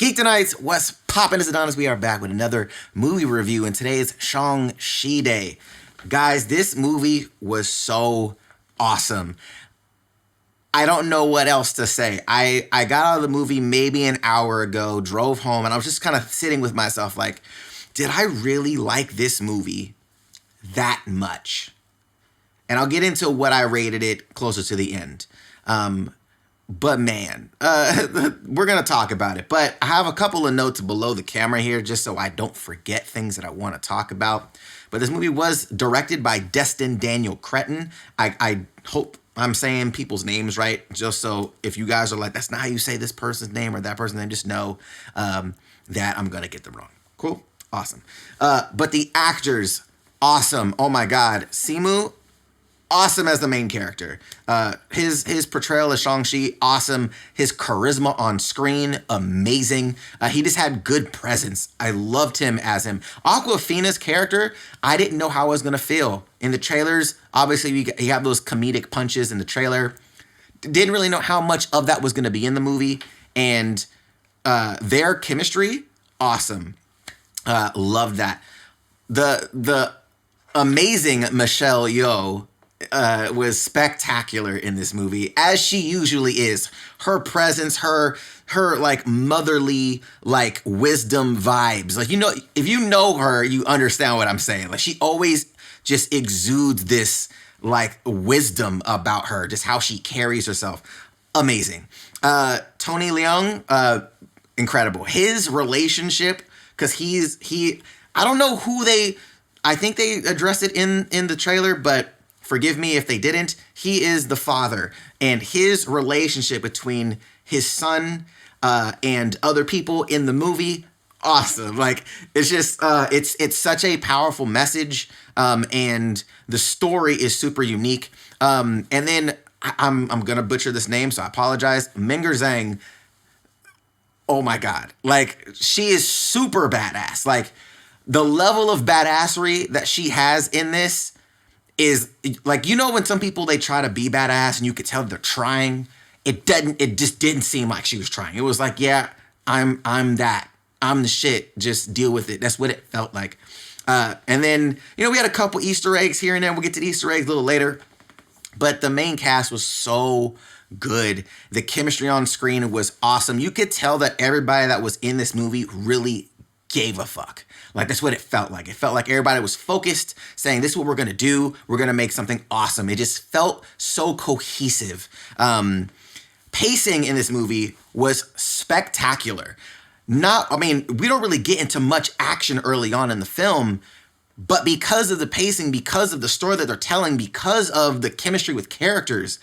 Geek Tonight's what's poppin' is Adonis. We are back with another movie review, and today is Shang Chi Day. Guys, this movie was so awesome. I don't know what else to say. I got out of the movie maybe an hour ago, drove home, and I was just kind of sitting with myself like, did I really like this movie that much? And I'll get into what I rated it closer to the end. But man, we're going to talk about it. But I have a couple of notes below the camera here just so I don't forget things that I want to talk about. But this movie was directed by Destin Daniel Cretton. I hope I'm saying people's names right, just so if you guys are like, that's not how you say this person's name or that person's name, just know that I'm going to get them wrong. Cool? Awesome. But the actors, awesome. Oh my God. Simu, awesome as the main character. His portrayal as Shang-Chi, awesome. His charisma on screen, amazing. He just had good presence. I loved him as him. Awkwafina's character, I didn't know how I was going to feel. In the trailers, obviously, you have those comedic punches in the trailer. Didn't really know how much of that was going to be in the movie. And their chemistry, awesome. Loved that. The amazing Michelle Yeoh was spectacular in this movie, as she usually is. Her presence, her like motherly, like wisdom vibes. Like, you know, if you know her, you understand what I'm saying. Like, she always just exudes this like wisdom about her, just how she carries herself. Amazing. Tony Leung, incredible. His relationship, because I don't know who I think they addressed it in the trailer, but forgive me if they didn't. He is the father, and his relationship between his son and other people in the movie, awesome. Like, it's just it's such a powerful message, and the story is super unique. And then I'm gonna butcher this name, so I apologize. Meng'er Zhang. Oh my God! Like, she is super badass. Like, the level of badassery that she has in this is like, you know, when some people, they try to be badass and you could tell they're trying. It just didn't seem like she was trying. It was like, yeah, I'm that. I'm the shit. Just deal with it. That's what it felt like. And then, you know, we had a couple Easter eggs here and there. We'll get to the Easter eggs a little later. But the main cast was so good. The chemistry on screen was awesome. You could tell that everybody that was in this movie really gave a fuck. Like, that's what it felt like. It felt like everybody was focused, saying, this is what we're going to do. We're going to make something awesome. It just felt so cohesive. Pacing in this movie was spectacular. We don't really get into much action early on in the film, but because of the pacing, because of the story that they're telling, because of the chemistry with characters,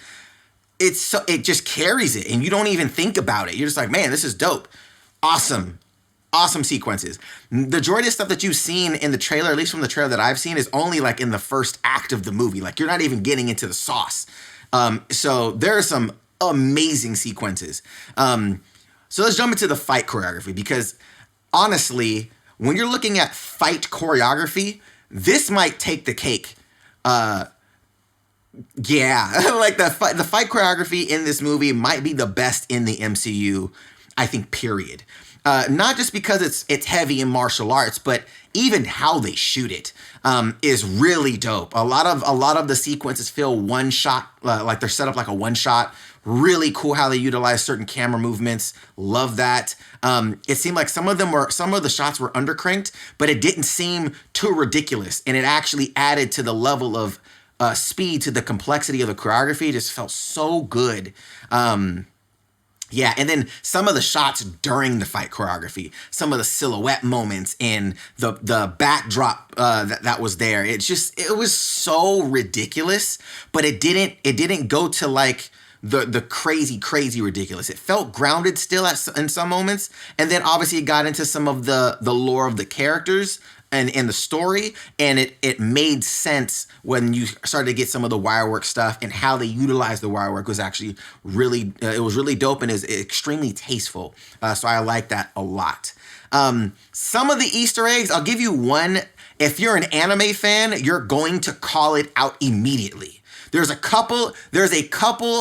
it just carries it, and you don't even think about it. You're just like, man, this is dope. Awesome sequences. The majority of stuff that you've seen in the trailer, at least from the trailer that I've seen, is only like in the first act of the movie. Like, you're not even getting into the sauce. So there are some amazing sequences. So let's jump into the fight choreography, because honestly, when you're looking at fight choreography, this might take the cake. Yeah, like the fight choreography in this movie might be the best in the MCU, I think, period. Not just because it's heavy in martial arts, but even how they shoot it is really dope. A lot of the sequences feel one shot, like they're set up like a one shot. Really cool how they utilize certain camera movements. Love that. It seemed like some of the shots were undercranked, but it didn't seem too ridiculous, and it actually added to the level of speed, to the complexity of the choreography. It just felt so good. Yeah, and then some of the shots during the fight choreography, some of the silhouette moments and the backdrop that was there, it was so ridiculous, but it didn't go to like the crazy ridiculous. It felt grounded still in some moments, and then obviously it got into some of the lore of the characters and the story, and it made sense when you started to get some of the wire work stuff, and how they utilized the wire work was actually really it was really dope, and is extremely tasteful. So I like that a lot. Some of the Easter eggs, I'll give you one. If you're an anime fan, you're going to call it out immediately. There's a couple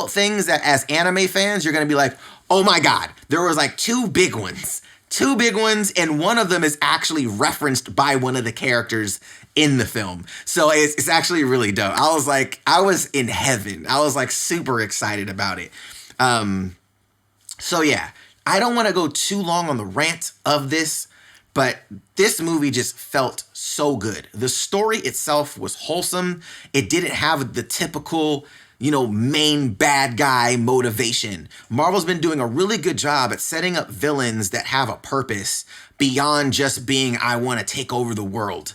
things that as anime fans, you're going to be like, oh my God, there was like two big ones Two big ones, and one of them is actually referenced by one of the characters in the film. So it's actually really dope. I was in heaven. I was like super excited about it. So yeah, I don't want to go too long on the rant of this, but this movie just felt so good. The story itself was wholesome. It didn't have the typical, main bad guy motivation. Marvel's been doing a really good job at setting up villains that have a purpose beyond just being, I want to take over the world.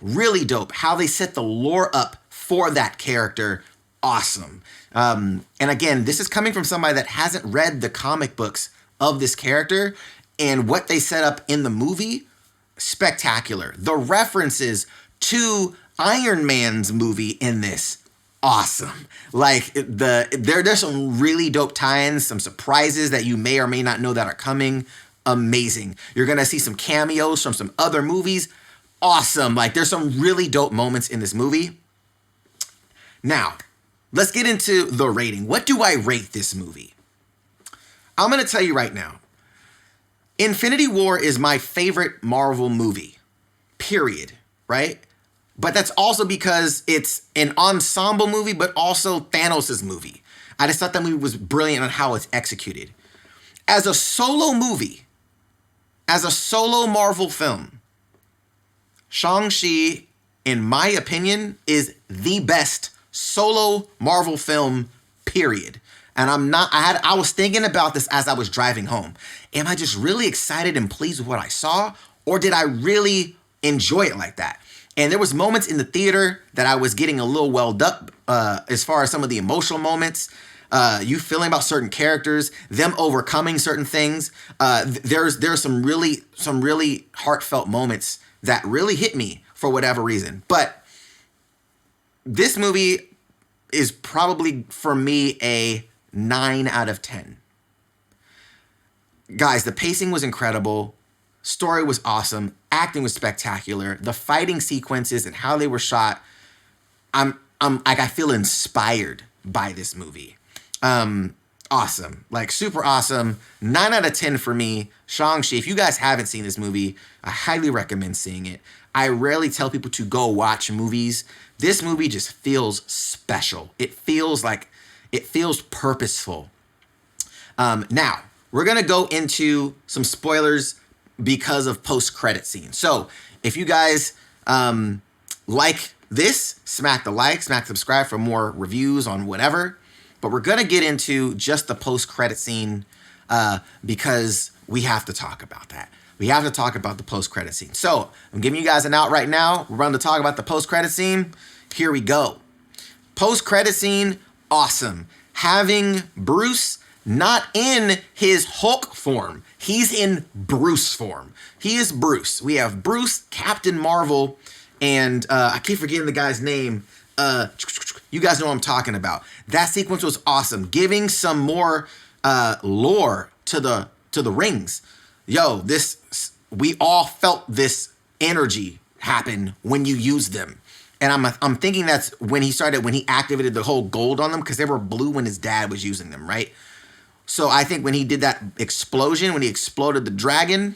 Really dope. How they set the lore up for that character. Awesome. And again, this is coming from somebody that hasn't read the comic books of this character, and what they set up in the movie, spectacular. The references to Iron Man's movie in this, awesome. Like there's some really dope tie-ins, some surprises that you may or may not know that are coming. Amazing. You're gonna see some cameos from some other movies. Awesome. Like there's some really dope moments in this movie. Now, let's get into the rating. What do I rate this movie? I'm gonna tell you right now. Infinity War is my favorite Marvel movie, period, right? But that's also because it's an ensemble movie, but also Thanos' movie. I just thought that movie was brilliant on how it's executed. As a solo movie, as a solo Marvel film, Shang-Chi, in my opinion, is the best solo Marvel film, period. And I was thinking about this as I was driving home. Am I just really excited and pleased with what I saw? Or did I really enjoy it like that? And there was moments in the theater that I was getting a little welled up as far as some of the emotional moments, you feeling about certain characters, them overcoming certain things. There's some really heartfelt moments that really hit me for whatever reason. But this movie is probably, for me, a 9 out of 10. Guys, the pacing was incredible. Story was awesome. Acting was spectacular. The fighting sequences and how they were shot, I feel inspired by this movie. Awesome. Like super awesome. 9 out of 10 for me. Shang-Chi. If you guys haven't seen this movie, I highly recommend seeing it. I rarely tell people to go watch movies. This movie just feels special. It feels purposeful. Now, we're going to go into some spoilers because of post-credit scenes. So, if you guys like this, smack the like, smack subscribe for more reviews on whatever. But we're going to get into just the post-credit scene because we have to talk about that. We have to talk about the post-credit scene. So, I'm giving you guys an out right now. We're going to talk about the post-credit scene. Here we go. Post-credit scene, awesome. Having Bruce not in his Hulk form. He's in Bruce form. He is Bruce. We have Bruce, Captain Marvel, and I keep forgetting the guy's name. You guys know what I'm talking about. That sequence was awesome, giving some more lore to the rings. Yo, we all felt this energy happen when you use them. And I'm thinking that's when he activated the whole gold on them, because they were blue when his dad was using them, right? So I think when he did that explosion, when he exploded the dragon,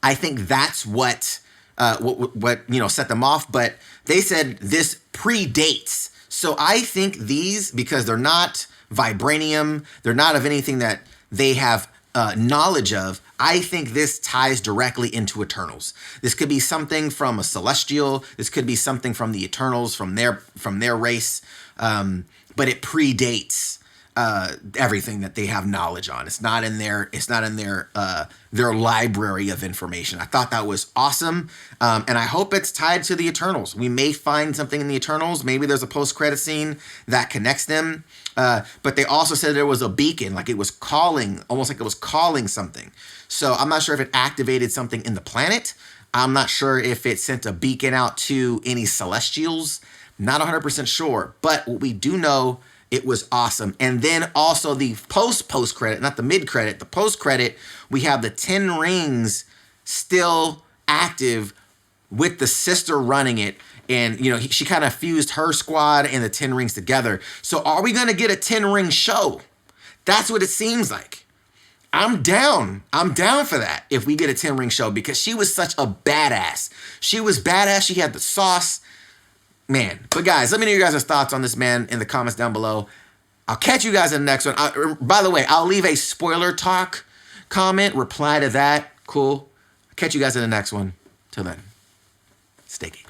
I think that's what set them off. But they said this predates. So I think these, because they're not vibranium, they're not of anything that they have knowledge of, I think this ties directly into Eternals. This could be something from a Celestial. This could be something from the Eternals, from their race. But it predates everything that they have knowledge on. It's not in their library of information. I thought that was awesome. And I hope it's tied to the Eternals. We may find something in the Eternals. Maybe there's a post-credit scene that connects them. But they also said there was a beacon, like it was calling, almost like it was calling something. So I'm not sure if it activated something in the planet. I'm not sure if it sent a beacon out to any Celestials. Not 100% sure. But what we do know, it was awesome. And then also the post-credit, not the mid-credit, the post-credit, we have the 10 rings still active with the sister running it. And, she kind of fused her squad and the 10 rings together. So are we going to get a 10-ring show? That's what it seems like. I'm down. I'm down for that if we get a 10 ring show, because she was such a badass. She was badass. She had the sauce. Man. But guys, let me know your guys' thoughts on this, man, in the comments down below. I'll catch you guys in the next one. By the way, I'll leave a spoiler talk comment. Reply to that. Cool. I'll catch you guys in the next one. Till then, stay geek.